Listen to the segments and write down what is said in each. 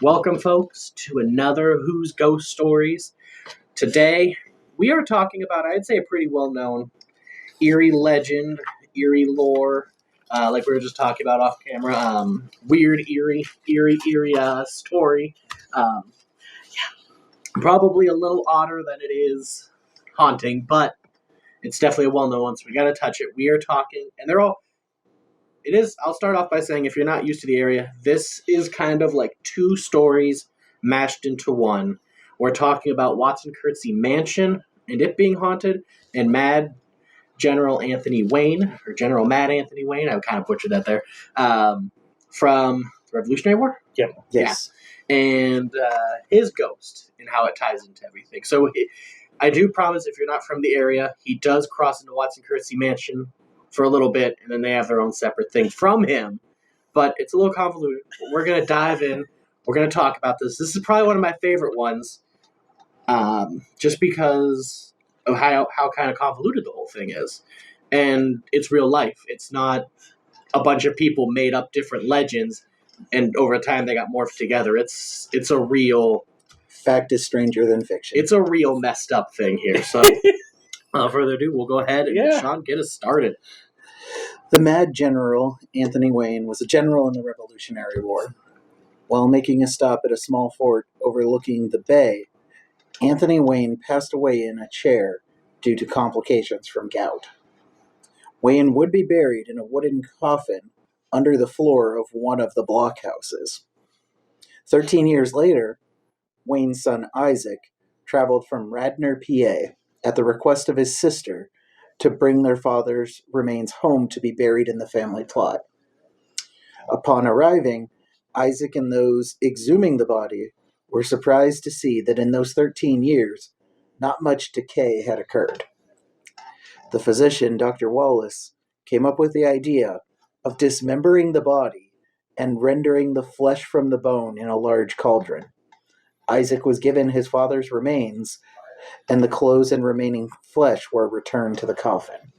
Welcome, folks, to another Who's Ghost Stories. Today, we are talking about, I'd say, a pretty well-known Erie legend, Erie lore, like we were just talking about off camera, weird Erie story. Probably a little odder than it is haunting, but it's definitely a well-known one, so we got to touch it. We are talking, and I'll start off by saying, if you're not used to the area, this is kind of like two stories mashed into one. We're talking about Watson-Curtze Mansion and it being haunted, and Mad General Anthony Wayne, or General Mad Anthony Wayne, I kind of butchered that there, from the Revolutionary War? Yep. Yes. Yeah. And his ghost and how it ties into everything. So I do promise, if you're not from the area, he does cross into Watson-Curtze Mansion for a little bit, and then they have their own separate thing from him. But it's a little convoluted. But we're going to dive in. We're going to talk about this. This is probably one of my favorite ones, just because of how kind of convoluted the whole thing is. And it's real life. It's not a bunch of people made up different legends, and over time they got morphed together. It's a real... Fact is stranger than fiction. It's a real messed up thing here, so... Without further ado, we'll go ahead and Sean, get us started. The Mad General Anthony Wayne was a general in the Revolutionary War. While making a stop at a small fort overlooking the bay, Anthony Wayne passed away in a chair due to complications from gout. Wayne would be buried in a wooden coffin under the floor of one of the blockhouses. 13 years later, Wayne's son Isaac traveled from Radnor, PA, at the request of his sister, to bring their father's remains home to be buried in the family plot. Upon arriving, Isaac and those exhuming the body were surprised to see that in those 13 years, not much decay had occurred. The physician, Dr. Wallace, came up with the idea of dismembering the body and rendering the flesh from the bone in a large cauldron. Isaac was given his father's remains, and the clothes and remaining flesh were returned to the coffin.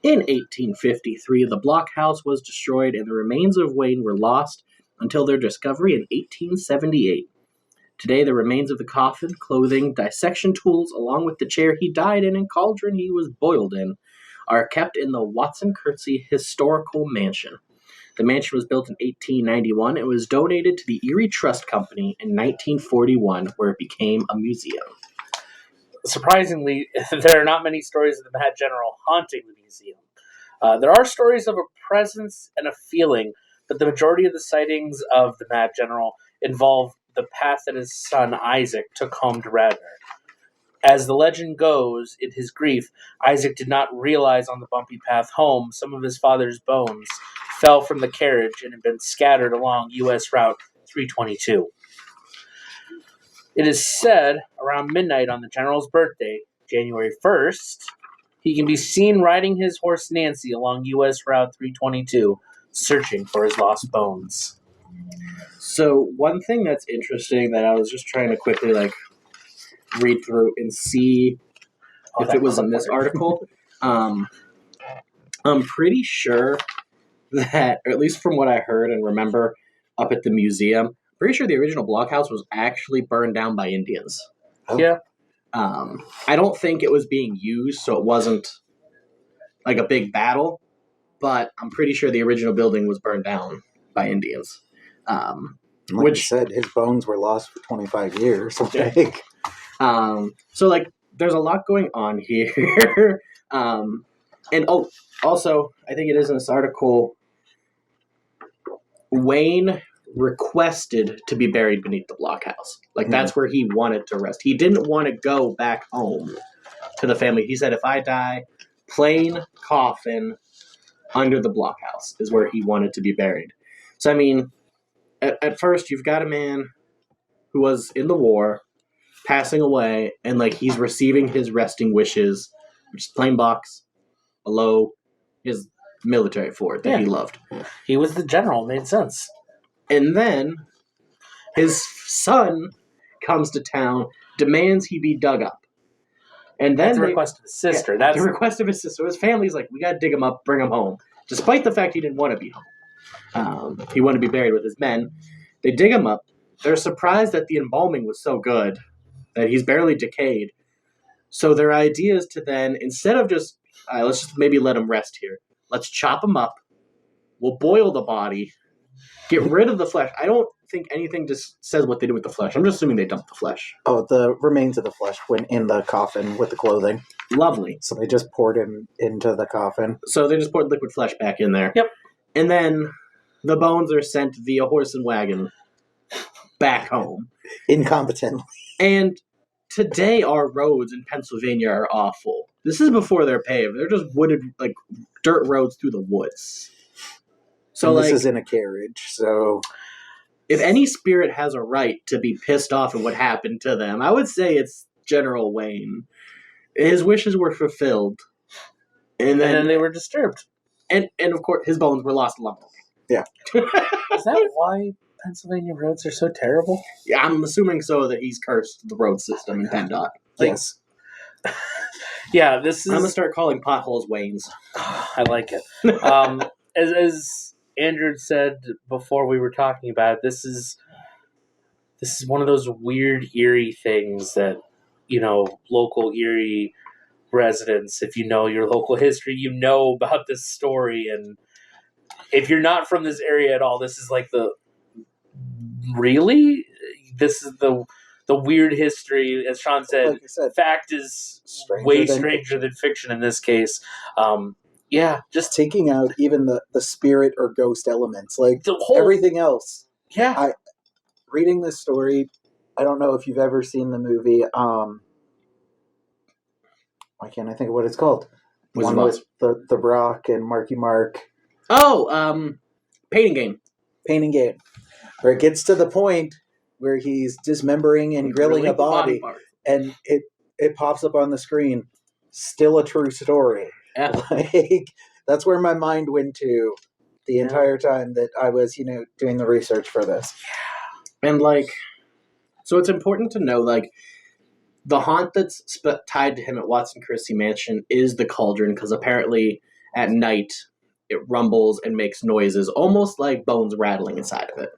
In 1853, the blockhouse was destroyed and the remains of Wayne were lost until their discovery in 1878. Today, the remains of the coffin, clothing, dissection tools, along with the chair he died in and cauldron he was boiled in, are kept in the Watson-Curtze Historical Mansion. The mansion was built in 1891 and was donated to the Erie Trust Company in 1941, where it became a museum. Surprisingly, there are not many stories of the Mad General haunting the museum. There are stories of a presence and a feeling, but the majority of the sightings of the Mad General involve the path that his son Isaac took home to Radnor. As the legend goes, in his grief, Isaac did not realize on the bumpy path home some of his father's bones fell from the carriage and had been scattered along U.S. Route 322. It is said around midnight on the General's birthday, January 1st, he can be seen riding his horse Nancy along U.S. Route 322, searching for his lost bones. So one thing that's interesting that I was just trying to quickly read through and see if it was in this article, I'm pretty sure that, or at least from what I heard and remember up at the museum, pretty sure the original blockhouse was actually burned down by Indians. Oh. Yeah. I don't think it was being used, so it wasn't like a big battle, but I'm pretty sure the original building was burned down by Indians. Which you said, his bones were lost for 25 years. Okay. So there's a lot going on here. And also, I think it is in this article, Wayne requested to be buried beneath the blockhouse. That's where he wanted to rest. He didn't want to go back home to the family. He said, if I die, plain coffin under the blockhouse is where he wanted to be buried. So, I mean, at first, you've got a man who was in the war, passing away, and he's receiving his resting wishes, which is plain box below his military fort that he loved. He was the general. Made sense. And then his son comes to town, demands he be dug up. And then that's the request of his sister. That's the request of his sister. His family's like, we got to dig him up, bring him home. Despite the fact he didn't want to be home. He wanted to be buried with his men. They dig him up. they're surprised that the embalming was so good that he's barely decayed. So their idea is to then, instead of just, let's just maybe let him rest here. Let's chop him up. We'll boil the body. Get rid of the flesh. I don't think anything just says what they did with the flesh. I'm just assuming they dumped the flesh. Oh, the remains of the flesh went in the coffin with the clothing. Lovely. So they just poured him into the coffin. So they just poured liquid flesh back in there. Yep. And then the bones are sent via horse and wagon back home. Incompetently. And today our roads in Pennsylvania are awful. This is before they're paved. They're just wooded, like, dirt roads through the woods. So, and this is in a carriage, so... If any spirit has a right to be pissed off at what happened to them, I would say it's General Wayne. His wishes were fulfilled. And then they were disturbed. And of course, his bones were lost along the way. Yeah. Is that why Pennsylvania roads are so terrible? Yeah, I'm assuming so that he's cursed the road system in PennDOT. Yes. Yeah, this is... I'm going to start calling potholes Waynes. I like it. As Andrew said before we were talking about it, this is one of those weird Erie things that, local Erie residents, if you know your local history, you know about this story. And if you're not from this area at all, this is like this is the weird history. As Sean said, like I said, fact is way stranger than fiction in this case. Yeah, just taking out even the spirit or ghost elements, like the whole, everything else. Yeah. Reading this story, I don't know if you've ever seen the movie. Why can't I think of what it's called? One with the Brock and Marky Mark. Oh, Painting Game. Painting Game. Where it gets to the point where he's dismembering and grilling a body and it pops up on the screen. Still a true story. Yeah. Like, that's where my mind went to the entire time that I was, doing the research for this. And, so it's important to know, the haunt that's tied to him at Watson-Curtze Mansion is the cauldron, because apparently at night it rumbles and makes noises, almost like bones rattling inside of it.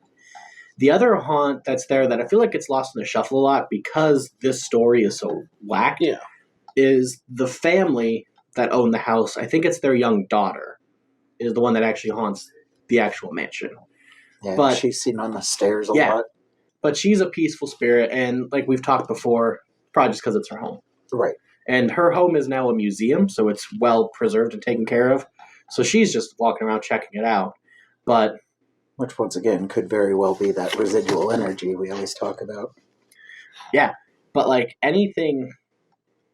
The other haunt that's there that I feel like gets lost in the shuffle a lot because this story is so whacked is the family that own the house. I think it's their young daughter is the one that actually haunts the actual mansion. Yeah, but she's seen on the stairs a lot. But she's a peaceful spirit, and like we've talked before, probably just because it's her home. Right. And her home is now a museum, so it's well preserved and taken care of. So she's just walking around checking it out. But which, once again, could very well be that residual energy we always talk about. Yeah, but anything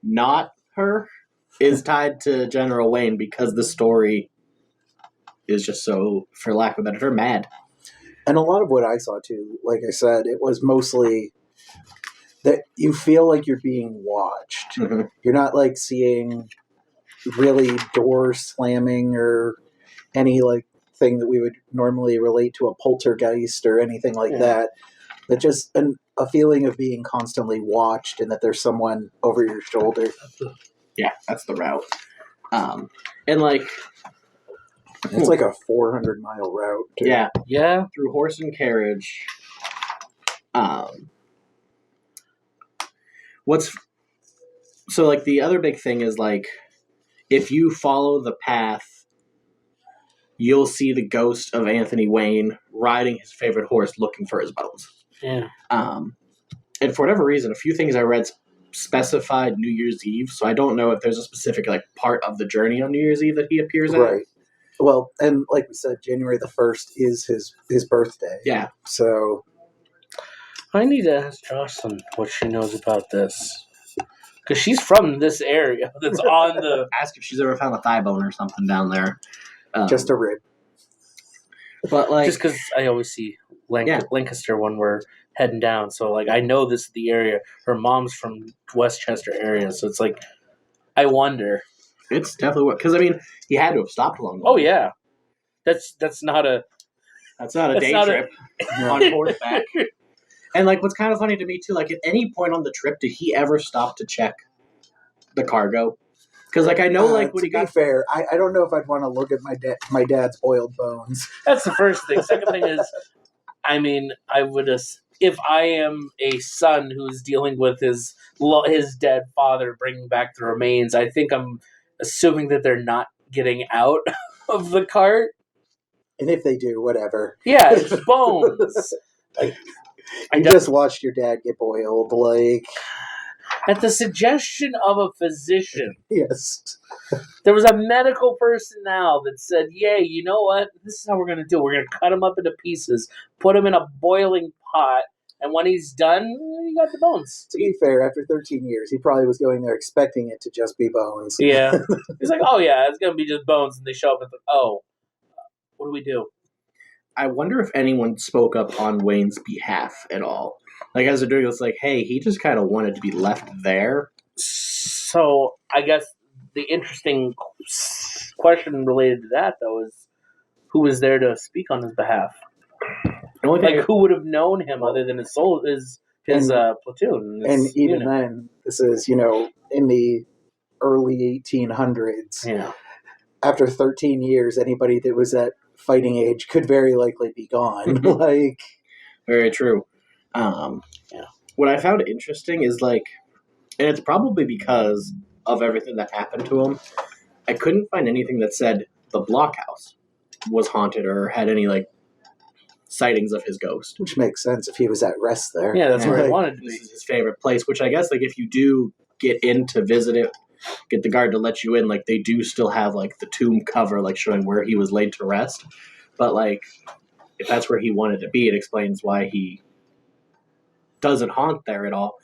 not her is tied to General Wayne because the story is just so, for lack of a better term, mad. And a lot of what I saw, too, like I said, it was mostly that you feel like you're being watched. Mm-hmm. You're not, seeing really doors slamming or any, thing that we would normally relate to a poltergeist or anything like that. But just a feeling of being constantly watched and that there's someone over your shoulder. Yeah, that's the route. And it's like a 400-mile route. Too. Yeah. Through horse and carriage. The other big thing is if you follow the path, you'll see the ghost of Anthony Wayne riding his favorite horse looking for his bones. Yeah. And for whatever reason, a few things I read specified New Year's Eve, so I don't know if there's a specific part of the journey on New Year's Eve that he appears at. Right. Well, and like we said, January the 1st is his birthday. Yeah. So I need to ask Jocelyn what she knows about this. Because she's from this area that's on the... Ask if she's ever found a thigh bone or something down there. Just a rib. But just because I always see Lancaster when we're heading down. So I know this is the area. Her mom's from Westchester area. So it's I wonder. It's definitely what... Because, he had to have stopped along the way. Oh, yeah. That's not a... That's not a day trip on horseback. And, what's kind of funny to me, too, at any point on the trip, did he ever stop to check the cargo? Because, I know, when he got... To be fair, I don't know if I'd want to look at my dad's oiled bones. That's the first thing. Second thing is, I would if I am a son who is dealing with his dead father bringing back the remains, I think I'm assuming that they're not getting out of the cart. And if they do, whatever. Yeah, it's just bones. Like, you just watched your dad get boiled, like... At the suggestion of a physician. Yes. There was a medical personnel that said, "Yay, you know what? This is how we're going to do it. We're going to cut him up into pieces, put him in a boiling pot, and when he's done, you got the bones." To be fair, after 13 years, he probably was going there expecting it to just be bones. Yeah. He's like, "Oh, yeah, it's going to be just bones." And they show up and like, "Oh, what do we do?" I wonder if anyone spoke up on Wayne's behalf at all. Like, as they're doing this, like, hey, he just kind of wanted to be left there. So, I guess the interesting question related to that, though, is who was there to speak on his behalf? Like, who would have known him other than his platoon? And even then, this is, in the early 1800s. Yeah. After 13 years, anybody that was at fighting age could very likely be gone. Like, very true. What I found interesting is, like, and it's probably because of everything that happened to him, I couldn't find anything that said the blockhouse was haunted or had any, like, sightings of his ghost. Which makes sense if he was at rest there. Yeah, that's where he wanted to be. This is his favorite place, which I guess, like, if you do get in to visit it, get the guard to let you in, like, they do still have, like, the tomb cover, like, showing where he was laid to rest. But, like, if that's where he wanted to be, it explains why he doesn't haunt there at all.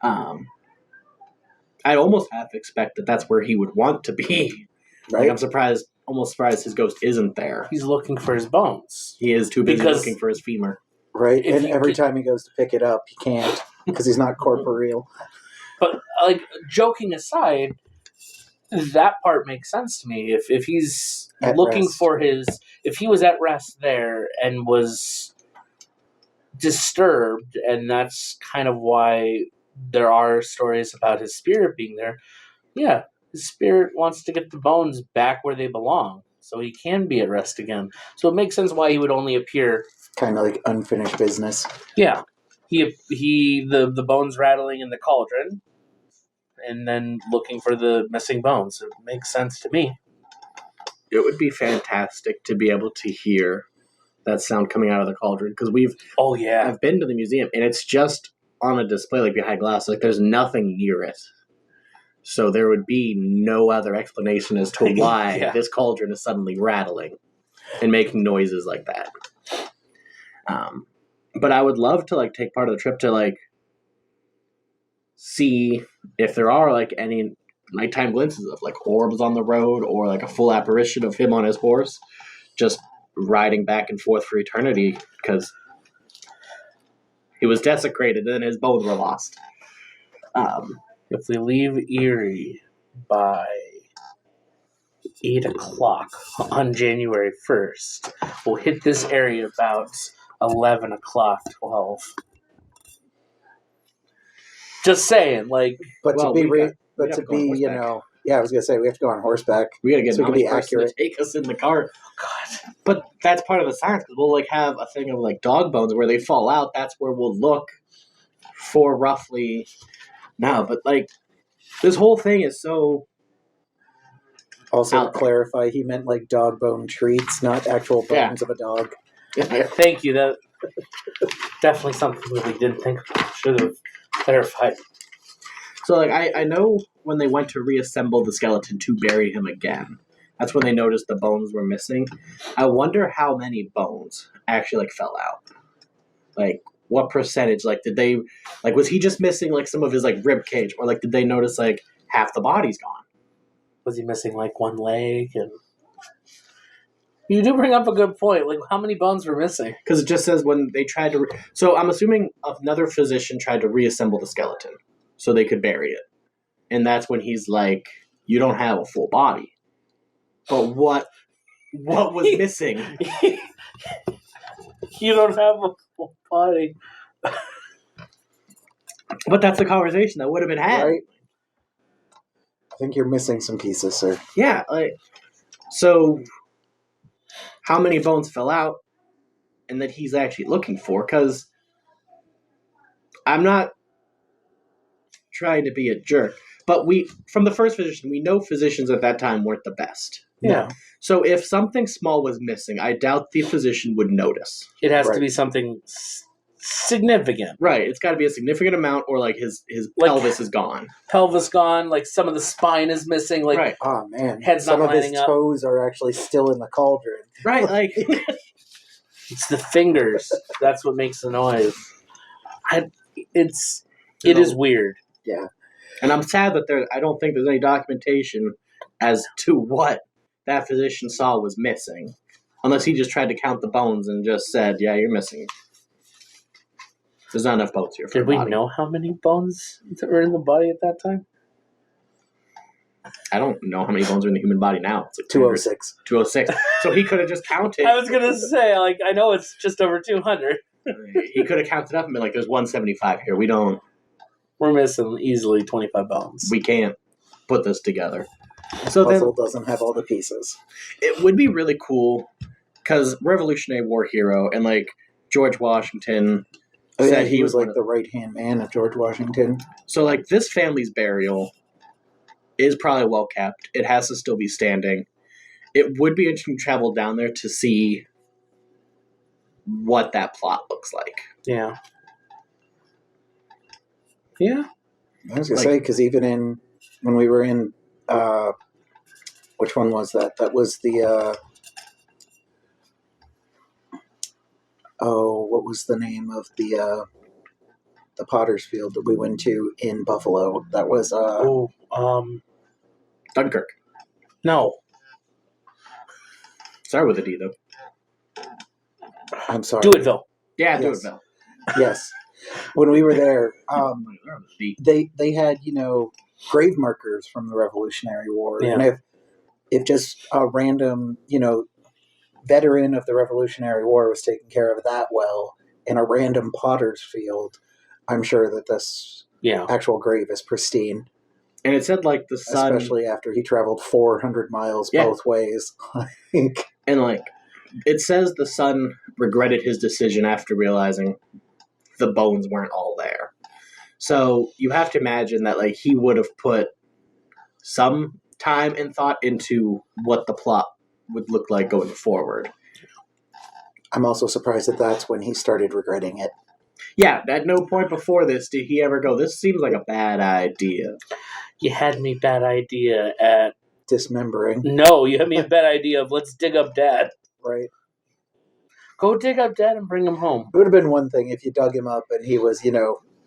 I almost half expect that that's where he would want to be. Right? Like, I'm almost surprised his ghost isn't there. He's looking for his bones. He is too busy looking for his femur. Right, and every time he goes to pick it up, he can't, because he's not corporeal. But, like, joking aside, that part makes sense to me. If he's at looking rest. for if he was at rest there and was disturbed, and that's kind of why there are stories about his spirit being there. Yeah, his spirit wants to get the bones back where they belong, so he can be at rest again. So it makes sense why he would only appear kind of like unfinished business. Yeah, the bones rattling in the cauldron, and then looking for the missing bones. It makes sense to me. It would be fantastic to be able to hear that sound coming out of the cauldron, because I've been to the museum and it's just on a display, like, behind glass. Like, there's nothing near it, so there would be no other explanation as to why this cauldron is suddenly rattling and making noises like that. But I would love to, like, take part of the trip to, like, see if there are, like, any nighttime glimpses of, like, orbs on the road, or, like, a full apparition of him on his horse just riding back and forth for eternity, because he was desecrated and his bones were lost. If we leave Erie by 8 o'clock on January 1st, we'll hit this area about 11 o'clock, 12. Just saying, like... But to be, I was going to say, we have to go on horseback. We got to get so an honest person to take us in the cart. God. But that's part of the science, because we'll, like, have a thing of, like, dog bones where they fall out. That's where we'll look for roughly now. But, like, this whole thing is so... Also, to clarify, he meant, like, dog bone treats, not actual bones of a dog. Thank you. That definitely something that we didn't think about. Should have clarified. So, like, I know when they went to reassemble the skeleton to bury him again, that's when they noticed the bones were missing. I wonder how many bones actually, like, fell out. Like, what percentage? Like, did they, like, was he just missing, like, some of his, like, rib cage? Or, like, did they notice, like, half the body's gone? Was he missing, like, one leg? And you do bring up a good point. Like, how many bones were missing? Because it just says when they tried to... So I'm assuming another physician tried to reassemble the skeleton so they could bury it. And that's when he's like, you don't have a full body. But what was missing? You don't have a full body. But that's the conversation that would have been had. Right? I think you're missing some pieces, sir. Yeah, like, so how many bones fell out and that he's actually looking for? Because I'm not trying to be a jerk, but from the first physician, we know physicians at that time weren't the best. Yeah. So if something small was missing, I doubt the physician would notice. It has to Right. be something significant. Right. It's got to be a significant amount, or like his Like- pelvis is gone. Pelvis gone, like some of the spine is missing, like Right. Oh man, Head's some not of his lining up. toes are actually still in the cauldron. Right. Like it's the fingers. That's what makes the noise. It You know. is weird. Yeah, And I'm sad that I don't think there's any documentation as to what that physician saw was missing. Unless he just tried to count the bones and just said, yeah, you're missing. There's not enough bones here for Did the we body. know how many bones were in the body at that time? I don't know how many bones are in the human body now. It's like 206. 206. So he could have just counted. I was gonna say, like, I know it's just over 200. He could have counted up and been like, there's 175 here. We're missing easily 25 bones. We can't put this together. So Puzzle then doesn't have all the pieces. it would be really cool because Revolutionary War hero and like George Washington Oh, yeah, said he was one like of- the right-hand man of George Washington. So like this family's burial is probably well kept. It has to still be standing. It would be interesting to travel down there to see what that plot looks like. Yeah. Yeah. I was gonna Like- say, because even when we were in, which one was that? That was the, what was the name of the Potter's Field that we went to in Buffalo? That was, Dunkirk. No. Start with a D though. I'm sorry. Doitville. Yeah, do it, Yes. Bill. Yes. When we were there, D. they had, grave markers from the Revolutionary War. Yeah. And if just a random, veteran of the Revolutionary War was taking care of that well in a random potter's field, I'm sure that this Yeah. actual grave is pristine, And it said like the sun especially after he traveled 400 miles Yeah. both ways. Like, and like it says the son regretted his decision after realizing the bones weren't all there. So you have to imagine that like he would have put some time and thought into what the plot would look like going forward. I'm also surprised that that's when he started regretting it. Yeah, at no point before this did he ever go, this seems like a bad idea. You had me bad idea at... Dismembering, No, you had me a bad idea of let's dig up Dad. right? Go dig up Dad and bring him home. It would have been one thing if you dug him up and he was,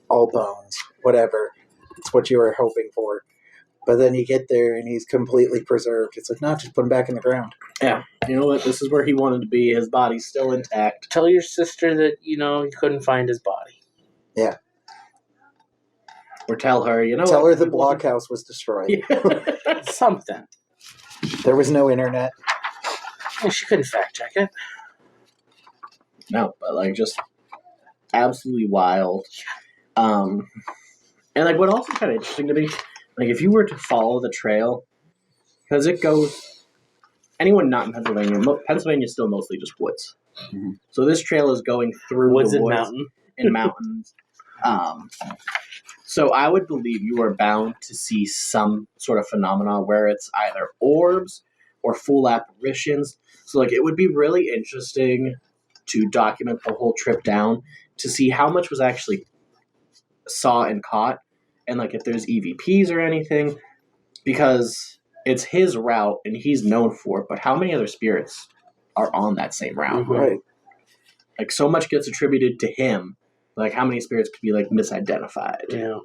all bones, whatever. It's what you were hoping for. But then you get there and he's completely preserved. It's like, no, just put him back in the ground. Yeah, you know what? This is where he wanted to be. His body's still intact. Tell your sister that, he couldn't find his body. Yeah. Or tell her, Tell her what? the He wasn't- blockhouse was destroyed. Yeah. Something. There was no internet. Yeah, she couldn't fact check it. No, but like just absolutely wild. And like what also kind of interesting to me, like if you were to follow the trail, because it goes, anyone not in Pennsylvania, Pennsylvania's still mostly just woods. Mhm. So this trail is going through Woods the and woods mountain. and mountains. So I would believe you are bound to see some sort of phenomena where it's either orbs or full apparitions. So like it would be really interesting to document the whole trip down to see how much was actually saw and caught, and like if there's EVPs or anything, because it's his route and he's known for it. But how many other spirits are on that same route? Mhm. Right. Like so much gets attributed to him. Like how many spirits could be like misidentified? Yeah.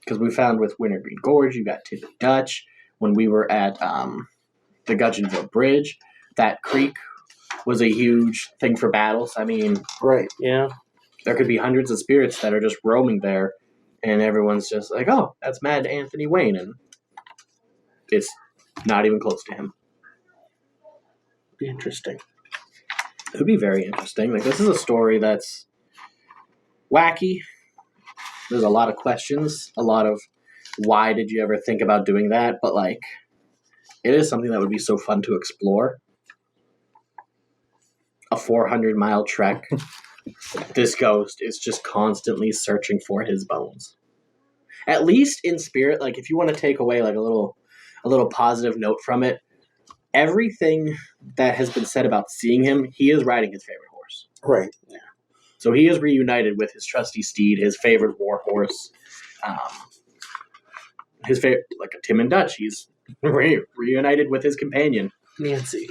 Because we found with Wintergreen Gorge, you got Tippy Dutch. When we were at the Gudgeonville Bridge, that creek was a huge thing for battles. I mean, Right. Yeah. there could be hundreds of spirits that are just roaming there, and everyone's just like, oh, that's Mad Anthony Wayne, and it's not even close to him. Be interesting. It would be very interesting. Like, this is a story that's wacky. There's a lot of questions, a lot of why did you ever think about doing that, but like, it is something that would be so fun to explore. A 400-mile trek this ghost is just constantly searching for his bones. At least in spirit, like if you want to take away like a little positive note from it, everything that has been said about seeing him, he is riding his favorite horse. Right. Yeah. So he is reunited with his trusty steed, his favorite war horse. His favorite, like a Tim and Dutch, he's reunited with his companion. Nancy.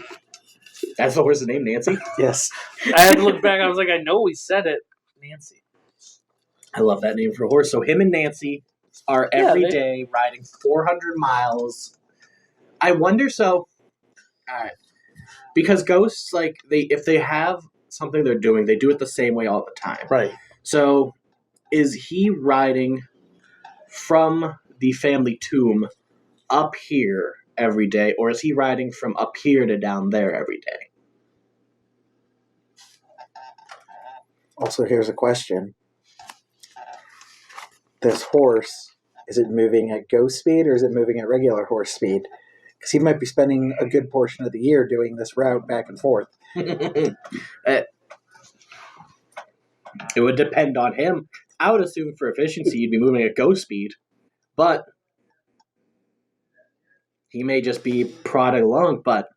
That's the horse's name, Nancy? Yes. I had to look back. I was like, I know we said it. Nancy. I love that name for a horse. So him and Nancy are every day riding 400 miles. I wonder, so... Alright. Because ghosts, like, if they have something they're doing, they do it the same way all the time. Right. So, is he riding from the family tomb up here every day, or is he riding from up here to down there every day? Also, here's a question. This horse, is it moving at ghost speed or is it moving at regular horse speed? Because he might be spending a good portion of the year doing this route back and forth. It would depend on him. I would assume for efficiency you'd be moving at ghost speed, but he may just be prodding along, but...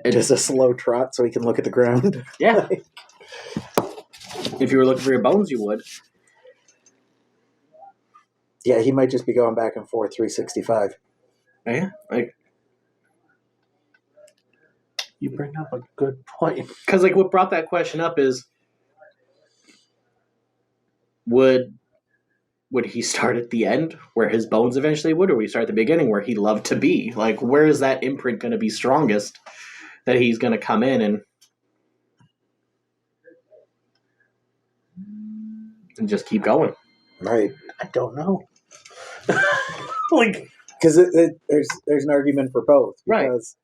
just a slow trot so he can look at the ground. Yeah. If you were looking for your bones, you would. Yeah, he might just be going back and forth 365. Yeah, like... You bring up a good point. Because, like, what brought that question up is... Would he start at the end, where his bones eventually would, or would he start at the beginning, where he loved to be? Like, where is that imprint going to be strongest that he's going to come in and just keep going? Right. I don't know. Like, because there's an argument for both. Because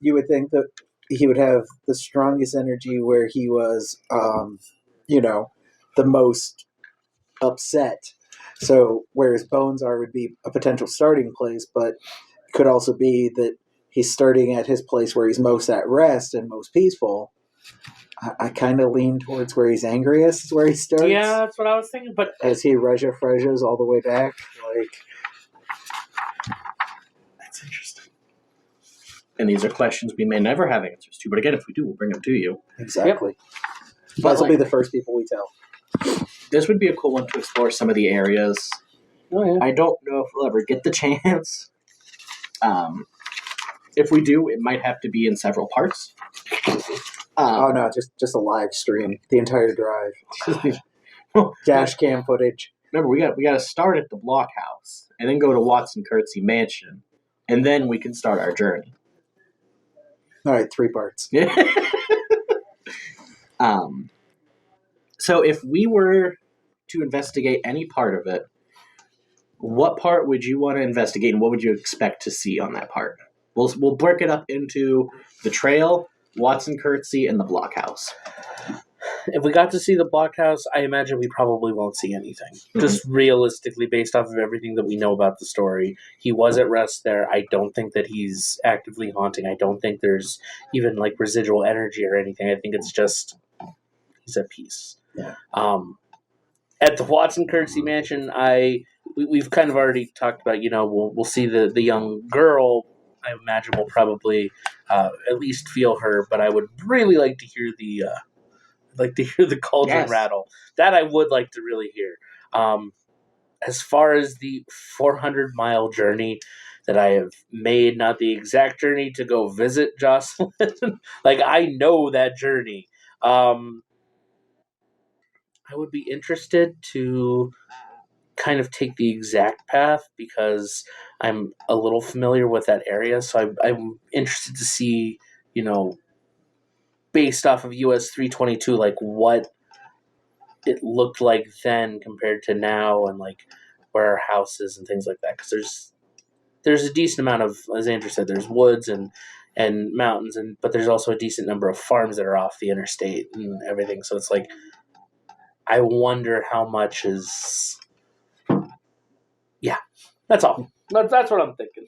you would think that he would have the strongest energy where he was, the most upset. So where his bones are would be a potential starting place, but it could also be that he's starting at his place where he's most at rest and most peaceful. I kind of lean towards where he's angriest is where he starts. Yeah, that's what I was thinking. But as he Frejas all the way back, that's interesting. And these are questions we may never have answers to, but again, if we do, we'll bring them to you. Exactly. Yep. Those will be the first people we tell. This would be a cool one to explore some of the areas. Oh, yeah. I don't know if we'll ever get the chance. If we do, it might have to be in several parts. Oh no, just a live stream the entire drive. Dash cam footage. Remember, we got to start at the blockhouse and then go to Watson-Curtze Mansion, and then we can start our journey. All right, 3 parts. So if we were to investigate any part of it, what part would you want to investigate, and what would you expect to see on that part? We'll break it up into the trail, Watson-Curtze, and the blockhouse. If we got to see the blockhouse, I imagine we probably won't see anything. Mm-hmm. Just realistically, based off of everything that we know about the story, he was at rest there. I don't think that he's actively haunting. I don't think there's even like residual energy or anything. I think it's just he's at peace. Yeah. At the Watson-Curtze Mansion, we've kind of already talked about. We'll see the young girl. I imagine we'll probably at least feel her, but I would really like to hear the cauldron rattle. That I would like to really hear. As far as the 400-mile journey that I have made, not the exact journey to go visit Jocelyn, like I know that journey. I would be interested to kind of take the exact path because I'm a little familiar with that area. So I'm interested to see, based off of US 322, like what it looked like then compared to now and like where our house is and things like that. Because there's a decent amount of, as Andrew said, there's woods and mountains, but there's also a decent number of farms that are off the interstate and everything. So it's like, I wonder how much is... Yeah, that's all. That's what I'm thinking.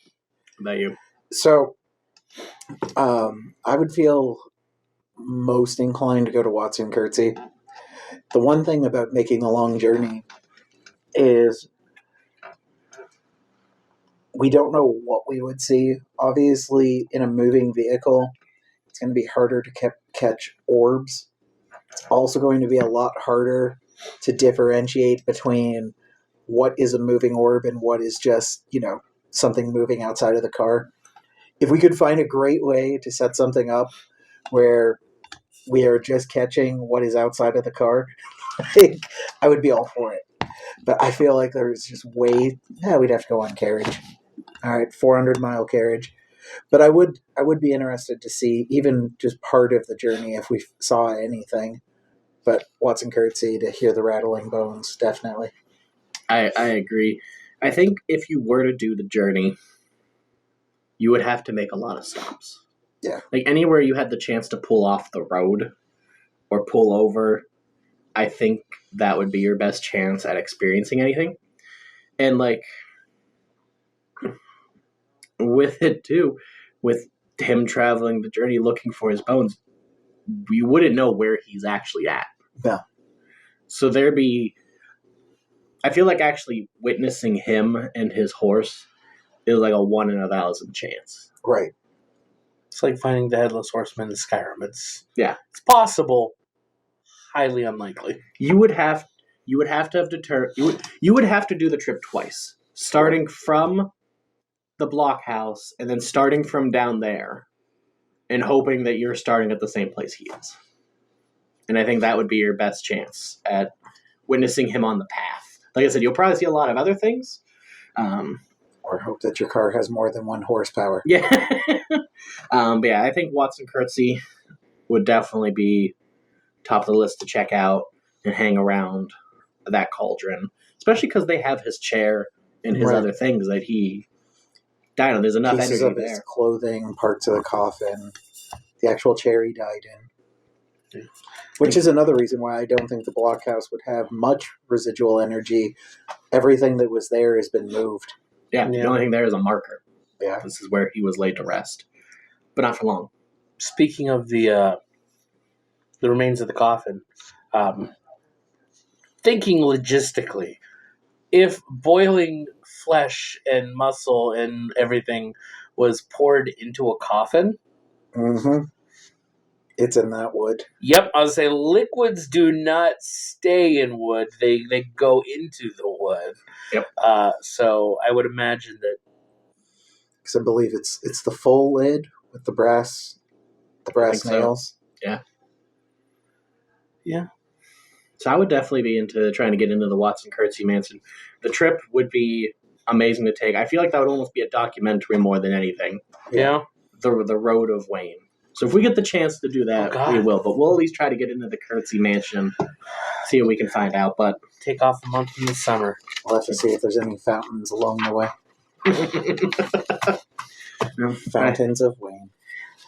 How about you? So, I would feel most inclined to go to Watson-Curtze. The one thing about making a long journey is we don't know what we would see. Obviously, in a moving vehicle, it's going to be harder to catch orbs. It's also going to be a lot harder to differentiate between what is a moving orb and what is just, something moving outside of the car. If we could find a great way to set something up where we are just catching what is outside of the car, I would be all for it. But I feel like there's just we'd have to go on carriage. All right, 400-mile carriage. But I would be interested to see even just part of the journey if we saw anything. But Watson-Curtze, to hear the rattling bones, definitely. I agree. I think if you were to do the journey, you would have to make a lot of stops. Yeah. Like anywhere you had the chance to pull off the road or pull over, I think that would be your best chance at experiencing anything. And like with it too, with him traveling the journey looking for his bones, you wouldn't know where he's actually at. No. So I feel like actually witnessing him and his horse is like a 1 in 1,000 chance. Right. It's like finding the Headless Horseman in Skyrim. It's possible, highly unlikely. You would have to have you would have to do the trip twice, starting from the blockhouse and then starting from down there, and hoping that you're starting at the same place he is. And I think that would be your best chance at witnessing him on the path. Like I said, you'll probably see a lot of other things. Or hope that your car has more than 1 horsepower. Yeah. But yeah, I think Watson-Curtze would definitely be top of the list to check out and hang around that cauldron. Especially because they have his chair and his other things that he died on. There's enough Pieces energy of there. His clothing, parts of the coffin, the actual chair he died in. Yeah. Which is another reason why I don't think the blockhouse would have much residual energy. Everything that was there has been moved. Yeah, the only thing there is a marker. Yeah. This is where he was laid to rest. But not for long. Speaking of the remains of the coffin, thinking logistically, if boiling flesh and muscle and everything was poured into a coffin... Mm-hmm. It's in that wood. Yep, I was saying liquids do not stay in wood; they go into the wood. Yep. So I would imagine that. Because I believe it's the full lid with the brass nails. So. Yeah. Yeah. So I would definitely be into trying to get into the Watson-Curtze Mansion. The trip would be amazing to take. I feel like that would almost be a documentary more than anything. Yeah. The Road of Wayne. So if we get the chance to do that, we will. But we'll at least try to get into the Curtze Mansion, see what we can find out. But take off a month in the summer. We'll have to see if there's any fountains along the way. Fountains of Wayne.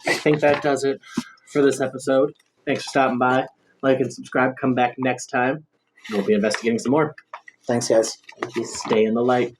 I think that does it for this episode. Thanks for stopping by. Like and subscribe. Come back next time. We'll be investigating some more. Thanks, guys. Stay in the light.